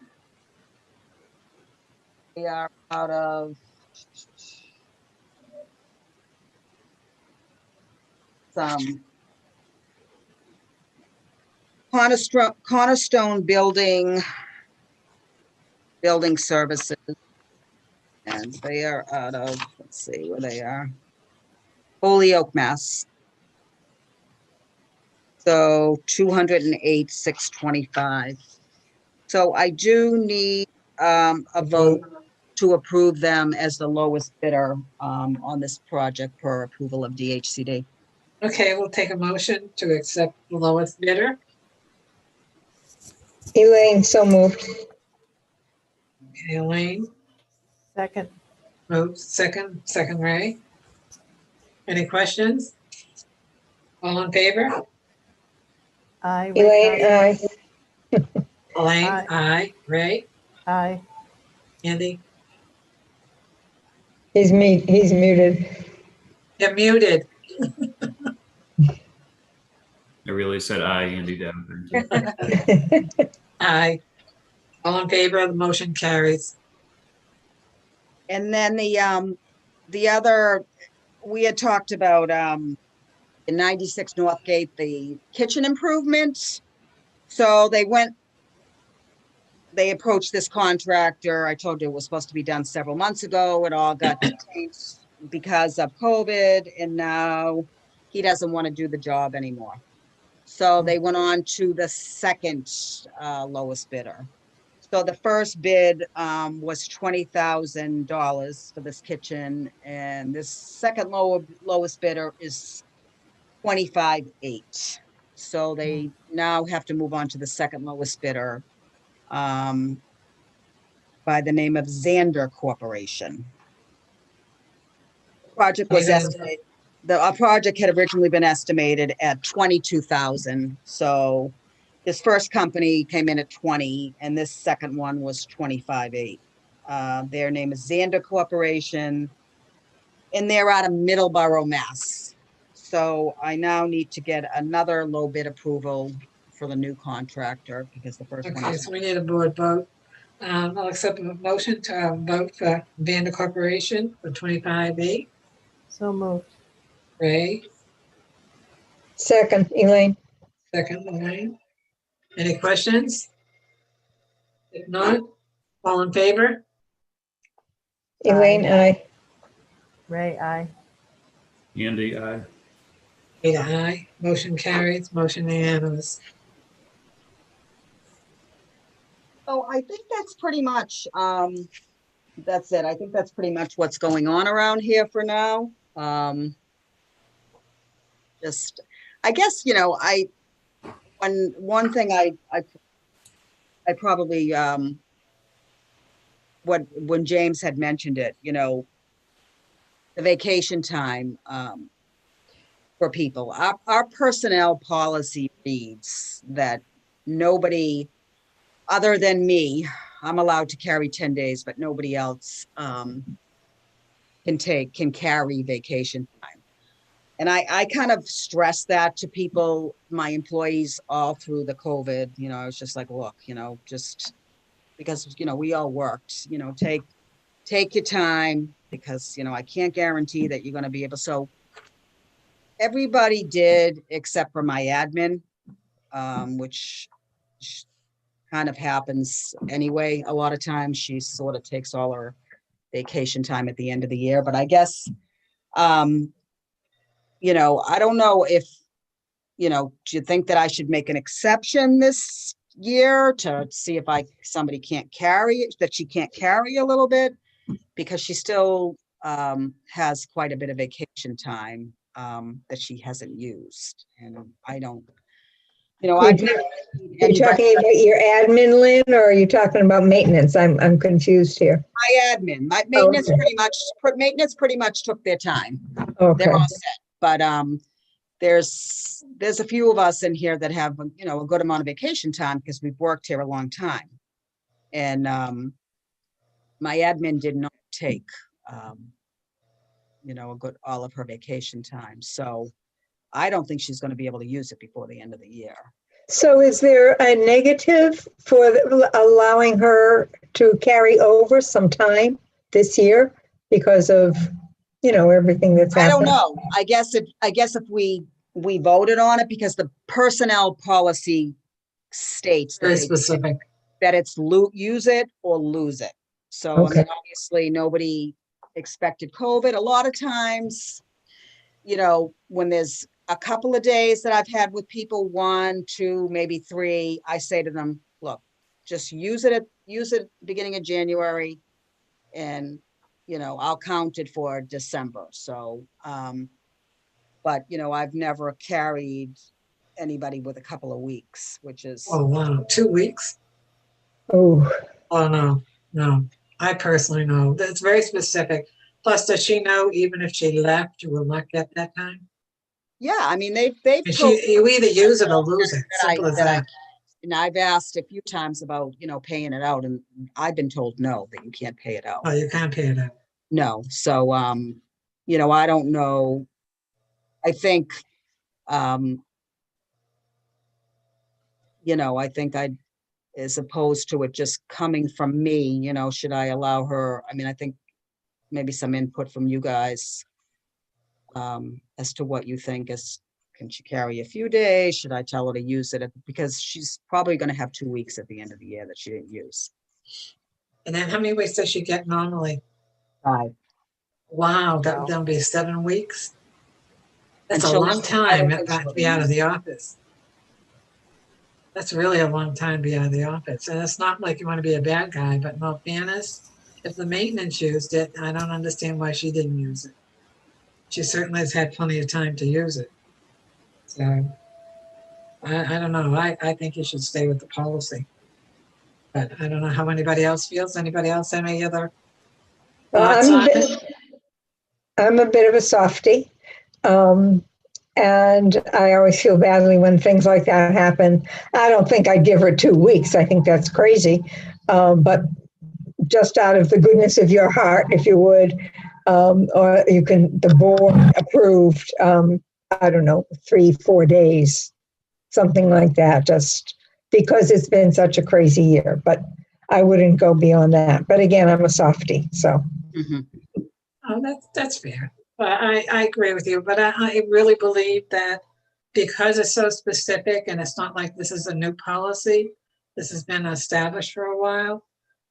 They are out of Cornerstone Building Services, and they are out of, let's see where they are, Holyoke, Mass. So 208,625. So I do need a vote to approve them as the lowest bidder on this project per approval of DHCD. Okay, we'll take a motion to accept the lowest bidder. Elaine, so moved. Elaine, Second, moves second Ray. Any questions? All in favor? aye. Elaine, aye. Elaine, Aye. aye. Ray, Aye. Andy, He's muted. you're muted. I really said aye, Andy Davenport. Aye. All in favor, the motion carries. And then the other, we had talked about, in 96 Northgate, the kitchen improvements. So they approached this contractor. I told you it was supposed to be done several months ago. It all got changed because of COVID, and now he doesn't want to do the job anymore. So they went on to the second lowest bidder. So the first bid was $20,000 for this kitchen, and this second lowest bidder is $25,800. So they now have to move on to the second lowest bidder by the name of Zander Corporation. Project was Amen. estimated. The project had originally been estimated at 22,000. So this first company came in at 20, and this second one was 25,800. Their name is Zander Corporation, and they're out of Middleborough, Mass. So I now need to get another low bid approval for the new contractor because the first one Okay, is. so we need a board vote. I'll accept a motion to vote for Vanda Corporation for 25,800. So moved. Ray, Second, Elaine. second Elaine. Any questions? If not, all in favor? Elaine, aye. Ray, aye. Andy, aye. Ada, aye. Motion carries, motion unanimous. So I think that's pretty much, that's it. I think that's pretty much what's going on around here for now. Just, I guess, one thing I probably, when James had mentioned it, the vacation time, for people, our personnel policy reads that nobody other than me, I'm allowed to carry 10 days, but nobody else can carry vacation time. And I kind of stress that to people, my employees, all through the COVID. I was just like, look, just because, we all worked, take your time, because, I can't guarantee that you're going to be able. So everybody did, except for my admin, which kind of happens anyway. A lot of times she sort of takes all her vacation time at the end of the year. But I guess, I don't know if, do you think that I should make an exception this year to see if somebody can't carry it, that she can't carry a little bit, because she still has quite a bit of vacation time that she hasn't used. And I don't, I've never seen Are you talking about your admin, Lynn, or are you talking about maintenance? I'm confused here. my admin, my maintenance Okay. pretty much took their time. Okay. They're all set. But there's a few of us in here that have, a good amount of vacation time because we've worked here a long time. And my admin did not take, all of her vacation time. So I don't think she's going to be able to use it before the end of the year. So is there a negative for allowing her to carry over some time this year because of, everything that's I don't happened? know. I guess if we voted on it, because the personnel policy states Very that, specific. that it's use it or lose it. So Okay. I mean, obviously nobody expected COVID. A lot of times, when there's a couple of days that I've had with people, 1, 2, maybe 3, I say to them, look, just use it beginning of January, and I'll count it for December. So But, I've never carried anybody with a couple of weeks, which is, Oh, wow, 2 weeks? Oh, Oh, no, no. I personally know. That's very specific. Plus, does she know even if she left, you will not get that time? yeah, I mean, they've And told you either use it or lose it. that I, Simple as that I, that. and I've asked a few times about, paying it out, and I've been told no, that you can't pay it out. Oh, you can't pay it out. No, so, I don't know. I think, I think as opposed to it just coming from me, should I allow her? I mean, I think maybe some input from you guys as to what you think is, can she carry a few days? Should I tell her to use it? Because she's probably going to have 2 weeks at the end of the year that she didn't use. And then how many weeks does she get normally? 5. Wow, Wow. that'll be 7 weeks. That's a Until- long I time don't think to she'll be out of use the office. That's really a long time to be out of the office. And it's not like you want to be a bad guy, but in all fairness, if the maintenance used it, I don't understand why she didn't use it. She certainly has had plenty of time to use it. So I don't know. I think you should stay with the policy. But I don't know how anybody else feels. Anybody else have any other thoughts on it? I'm a bit of a softie. And I always feel badly when things like that happen. I don't think I'd give her 2 weeks. I think that's crazy. But just out of the goodness of your heart, if you would, or the board approved, I don't know, 3-4 days, something like that, just because it's been such a crazy year. But I wouldn't go beyond that. But again, I'm a softie, so. Mhm. Oh, that's fair. But I agree with you. But I really believe that because it's so specific and it's not like this is a new policy, this has been established for a while.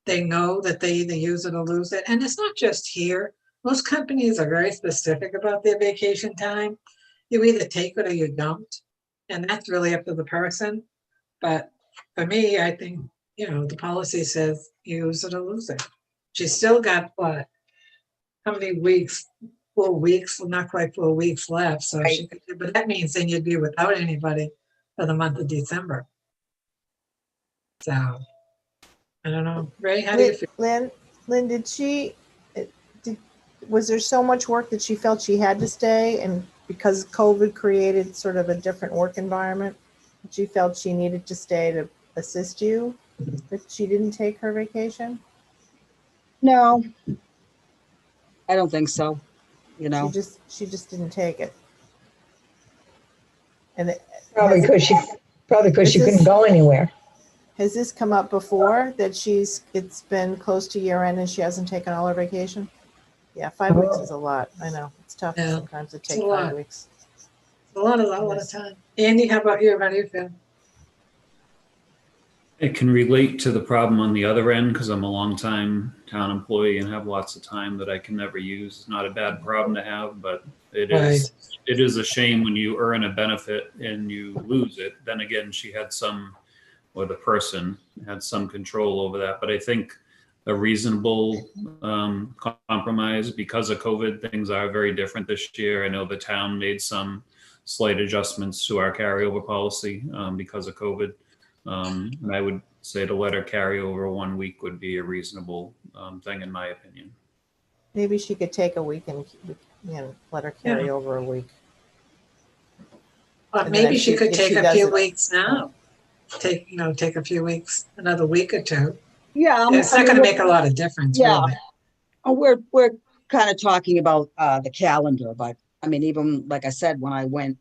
They know that they either use it or lose it. And it's not just here. Most companies are very specific about their vacation time. You either take it or you don't. And that's really up to the person. But for me, I think, the policy says use it or lose it. She's still got what? How many weeks? 4 weeks, well, not quite 4 weeks left. So Right. she could, but that means then you'd be without anybody for the month of December. So I don't know. Ray, how do you feel? Lynn, was there so much work that she felt she had to stay, and because COVID created sort of a different work environment, she felt she needed to stay to assist you, that she didn't take her vacation? No, I don't think so. She just didn't take it. And Probably because she Is couldn't this- go anywhere. has this come up before, that it's been close to year end and she hasn't taken all her vacation? Yeah, 5 weeks is a lot. I know. It's tough Yeah, sometimes to a take lot. 5 weeks. A lot of time. Andy, how about you? How do you feel? It can relate to the problem on the other end because I'm a longtime town employee and have lots of time that I can never use. It's not a bad problem to have, but it is a shame when you earn a benefit and you lose it. Then again, she had or the person had some control over that. But I think a reasonable compromise, because of COVID, things are very different this year. I know the town made some slight adjustments to our carryover policy because of COVID. And I would say to let her carry over 1 week would be a reasonable thing, in my opinion. Maybe she could take a week and let her carry over a week. But And then maybe if she she- could if take she a few doesn't- weeks now. Take a few weeks, another week or two. Yeah. It's not going to make a lot of difference, Yeah. really. We're kind of talking about the calendar, but I mean, even like I said, when I went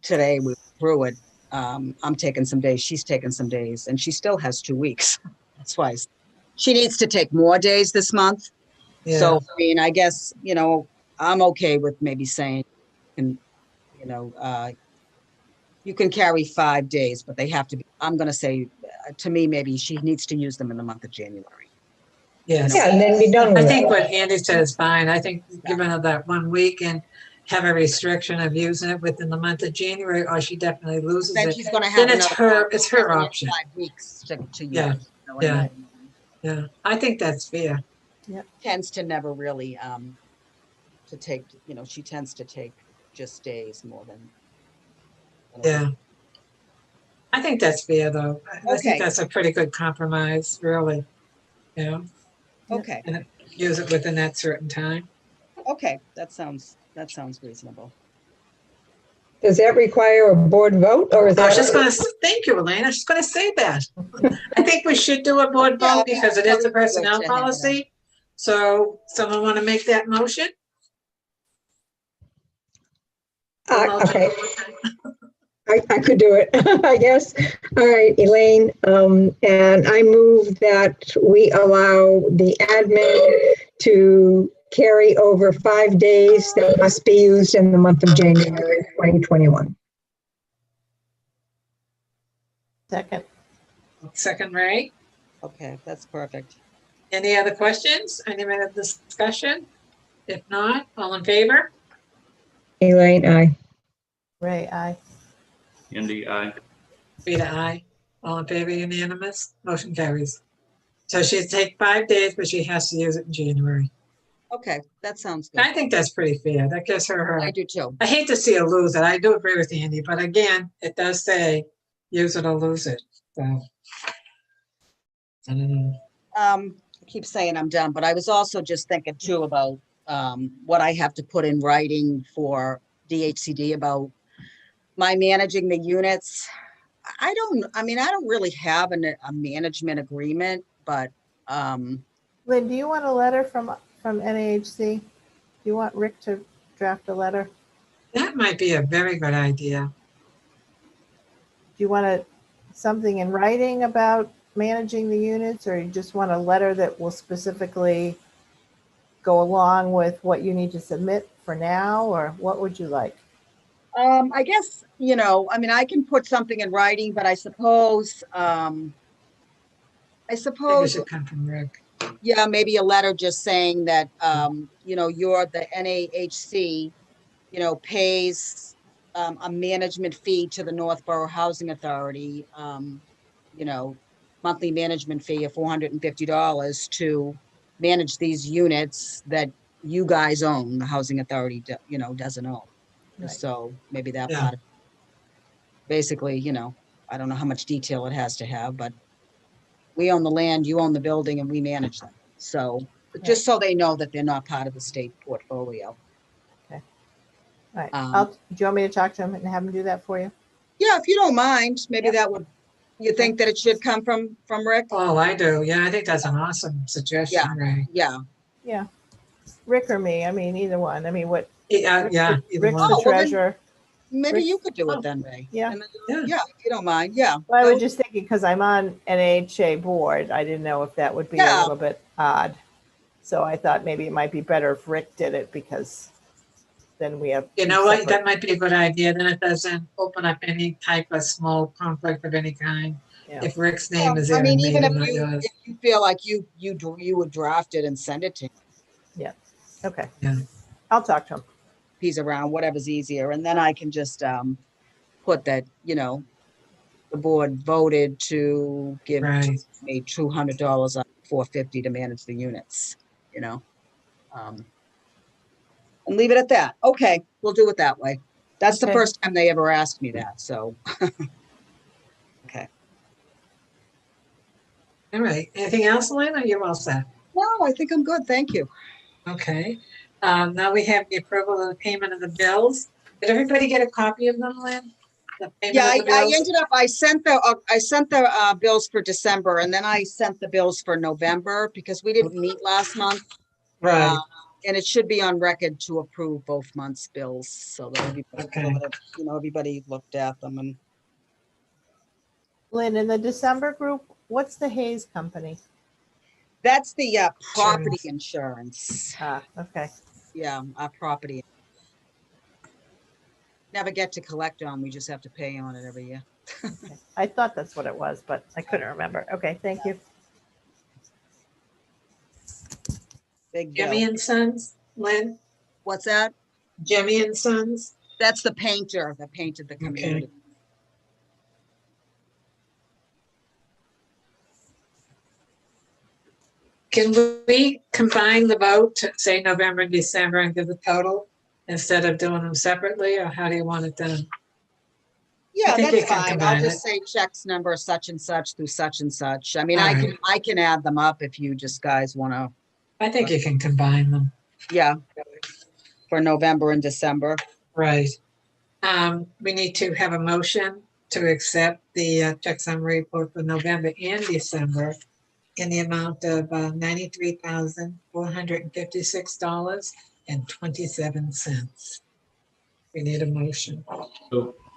today, we went through it. I'm taking some days, she's taking some days, and she still has 2 weeks. That's why she needs to take more days this month. Yeah. So, I mean, I guess, I'm okay with maybe saying, you can carry 5 days, but they have to be, I'm going to say, to me, maybe she needs to use them in the month of January. Yes. Yeah, and then be done I with think it. what Andy said is fine. I think giving her that 1 week and have a restriction of using it within the month of January, or she definitely loses Then it. she's going to have Then it's another it's her 5 option. weeks to use. Yeah, You know what I yeah. mean? Yeah, I think that's fair. Tends to never really to take, she tends to take just days more than. Yeah. I think that's fair, though. I Okay. think that's a pretty good compromise, really. You know, Okay, and use it within that certain time. okay, that sounds reasonable. Does that require a board vote or is I was that? just gonna, thank you, Elaine. I was just gonna say that. I think we should do a board Yeah, vote because it is a probably good personnel to have it on. policy. So someone want to make that motion? Okay, I could do it, I guess. All right, Elaine, and I move that we allow the admin to carry over 5 days that must be used in the month of January 2021. Second. Second, Ray. Okay, that's perfect. Any other questions? Any other discussion? If not, all in favor? Elaine, aye. Ray, aye. Andy, I. Rita, aye. All in favor, unanimous? Motion carries. So she'll take 5 days, but she has to use it in January. Okay, that sounds good. I think that's pretty fair. That gives her I do too. I hate to see her lose it. I do agree with Andy, but again, it does say use it or lose it. So I don't know. I keep saying I'm done, but I was also just thinking too about what I have to put in writing for DHCD about my managing the units. I don't really have a management agreement, but Lynn, do you want a letter from NAHC? Do you want Rick to draft a letter? That might be a very good idea. Do you want something in writing about managing the units, or you just want a letter that will specifically go along with what you need to submit for now, or what would you like? I guess, I can put something in writing, but I suppose, I think it should come from Rick. yeah, maybe a letter just saying that, you're the NAHC, pays a management fee to the Northborough Housing Authority, monthly management fee of $450 to manage these units that you guys own, the Housing Authority, doesn't own. Right. So maybe that Yeah. part of, basically, I don't know how much detail it has to have, but we own the land, you own the building, and we manage them. So just so they know that they're not part of the state portfolio. All right. Um, Do you want me to talk to him and have him do that for you? Yeah, if you don't mind, maybe Yep. that would, you think that it should come from Rick? Oh, I do. Yeah, I think that's an awesome suggestion, Ray. Yeah. Yeah. Rick or me. I mean, either one. I mean, what? Yeah, Rick's yeah. the, either Rick's one. the Oh, well, then- treasurer. Maybe Rick- you could do oh, it then, Ray. yeah. And then- Yeah. Yeah, if you don't mind, yeah. Well, I was So- just thinking, because I'm on NHA board, I didn't know if that would be a Yeah. little bit odd. So I thought maybe it might be better if Rick did it, because then we have. You two know what? separate- That might be a good idea. Then it doesn't open up any type of small conflict of any kind. Yeah. If Rick's Yeah, name is there, I mean, and even maybe if not you, yours. if you feel like you would draft it and send it to him, Okay. Yeah. I'll talk to him. if he's around, whatever's easier, and then I can just put that, the board voted to give Right. me $200 on $450 to manage the units, and leave it at that. Okay, we'll do it that way. That's the Okay. first time they ever asked me that, so. Okay. All right. Anything else, Elena? You're all set. No, I think I'm good. Thank you. Okay. Now we have the approval of the payment of the bills. Did everybody get a copy of them, Lynn? The payment Yeah, of the I bills? ended up, I sent the bills for December, and then I sent the bills for November because we didn't meet last month. Right. And it should be on record to approve both months' bills, so that everybody, Okay. everybody looked at them, and Lynn, in the December group, what's the Hayes Company? that's the property insurance. Ah, okay. Yeah, our property. Never get to collect on, we just have to pay on it every year. Okay. I thought that's what it was, but I couldn't remember. Okay, thank you. Big bill. Jimmy and Sons, Lynn? What's that? Jimmy and Sons? That's the painter that painted the community. Can we combine the vote to say November and December and give the total instead of doing them separately, or how do you want it done? Yeah, think you that's can fine. combine I'll just say checks number such and such through such and such. I mean, Alright. I can add them up if you just guys wanna, I think you can combine them, yeah, for November and December. right. We need to have a motion to accept the check summary report for November and December in the amount of $93,456.27. We need a motion.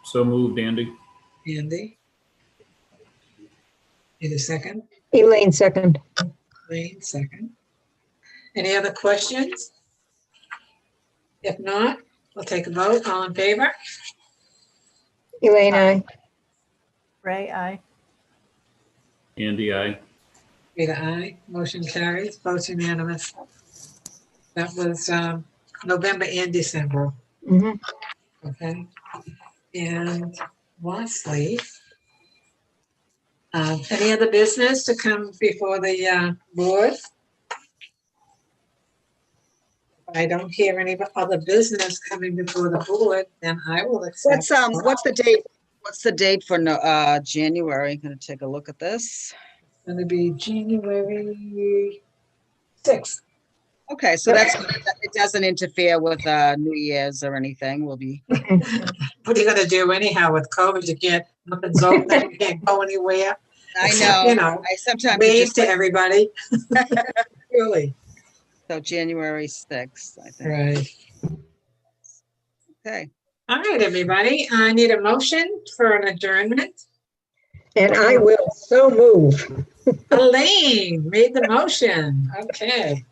So moved, Andy. Andy? Need a second? Elaine, second. Lane, second. Any other questions? If not, we'll take a vote. All in favor? Elaine, I. Ray, I. Andy, I. Rita, aye. Motion carries. Votes unanimous. That was November and December. Mhm. Okay. And lastly, any other business to come before the board? If I don't hear any other business coming before the board, then I will accept. What's the date? What's the date for January? Gonna take a look at this. Going to be January 6th. Okay, so that's, it doesn't interfere with New Year's or anything. We'll be, What are you gonna do anyhow with COVID? You can't, nothing's open, you can't go anywhere. I Except, you know, know, I sometimes Wave just, to everybody. Really, so January 6th, I think. right. Okay, All right, everybody, I need a motion for an adjournment. And I will so move. Elaine made the motion, okay.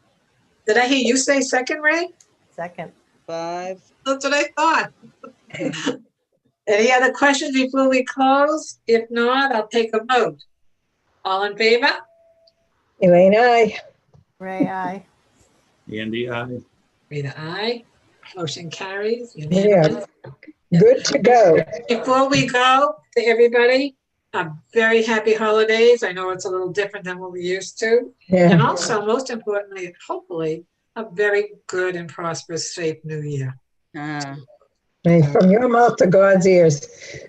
Did I hear you say second, Ray? Second. 5. That's what I thought. Any other questions before we close? If not, I'll take a vote. All in favor? Elaine, I. Ray, I. Andy, I. Rita, aye. Motion carries. Yeah. Unanimous. Good to go. Before we go, to everybody, a very happy holidays. I know it's a little different than what we used to. And Yeah. also, most importantly, hopefully, a very good and prosperous, safe new year. Hey, from your mouth to God's ears.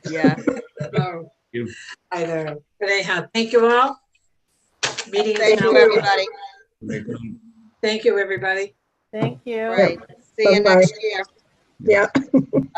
Yeah. Oh, You. I know. But anyhow, thank you all. Meeting is Thank now you, over. everybody. Thank you, everybody. Thank you. Right. See you Bye-bye. next year. Yeah.